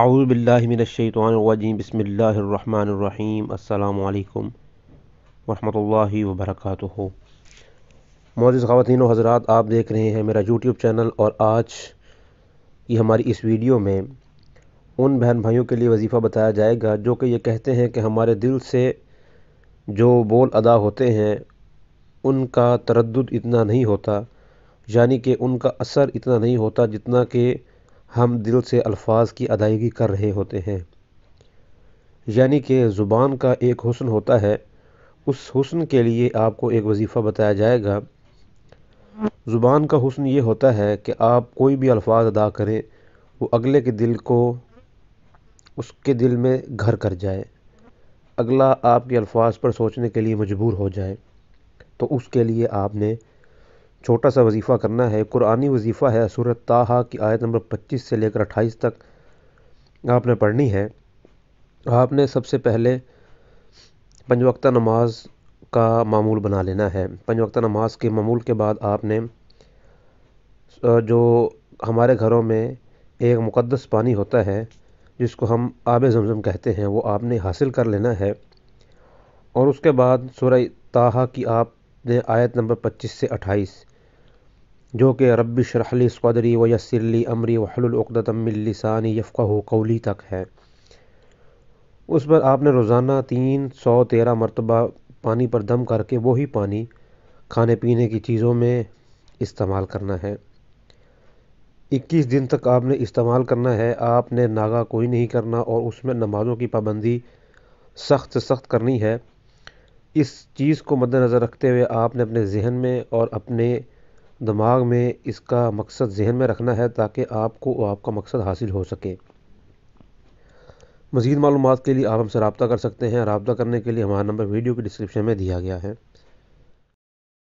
اعوذ باللہ من الشیطان الرجیم بسم اللہ الرحمن الرحیم السلام علیکم ورحمۃ اللہ وبرکاتہ۔ معزز خواتین و حضرات، آپ دیکھ رہے ہیں میرا یوٹیوب چینل، اور آج کی ہماری اس ویڈیو میں ان بہن بھائیوں کے لیے وظیفہ بتایا جائے گا جو کہ یہ کہتے ہیں کہ ہمارے دل سے جو بول ادا ہوتے ہیں ان کا تردد اتنا نہیں ہوتا، یعنی کہ ان کا اثر اتنا نہیں ہوتا جتنا کہ ہم دل سے الفاظ کی ادائیگی کر رہے ہوتے ہیں۔ یعنی کہ زبان کا ایک حسن ہوتا ہے، اس حسن کے لیے آپ کو ایک وظیفہ بتایا جائے گا۔ زبان کا حسن یہ ہوتا ہے کہ آپ کوئی بھی الفاظ ادا کریں وہ اگلے کے دل کو، اس کے دل میں گھر کر جائے، اگلا آپ کے الفاظ پر سوچنے کے لیے مجبور ہو جائے۔ تو اس کے لیے آپ نے چھوٹا سا وظیفہ کرنا ہے، قرآنی وظیفہ ہے۔ سورۃ طٰہٰ کی آیت نمبر 25 سے لے کر 28 تک آپ نے پڑھنی ہے۔ آپ نے سب سے پہلے 5 وقتہ نماز کا معمول بنا لینا ہے۔ 5 وقتہ نماز کے معمول کے بعد آپ نے جو ہمارے گھروں میں ایک مقدس پانی ہوتا ہے جس کو ہم آب زمزم کہتے ہیں، وہ آپ نے حاصل کر لینا ہے، اور اس کے بعد سورہ طٰہٰ کی آپ نے آیت نمبر 25 سے 28 جو کہ رب اشرح لی صدری ویسر لی امری واحلل عقدۃ من لسانی یفقہوا قولی تک ہے، اس پر آپ نے روزانہ 313 مرتبہ پانی پر دم کر کے وہی پانی کھانے پینے کی چیزوں میں استعمال کرنا ہے۔ 21 دن تک آپ نے استعمال کرنا ہے۔ آپ نے ناغہ کوئی نہیں کرنا، اور اس میں نمازوں کی پابندی سخت سے سخت کرنی ہے۔ اس چیز کو مد نظر رکھتے ہوئے آپ نے اپنے ذہن میں اور اپنے دماغ میں اس کا مقصد ذہن میں رکھنا ہے تاکہ آپ کو آپ کا مقصد حاصل ہو سکے۔ مزید معلومات کے لیے آپ ہم سے رابطہ کر سکتے ہیں۔ رابطہ کرنے کے لیے ہمارا نمبر ویڈیو کی ڈسکرپشن میں دیا گیا ہے۔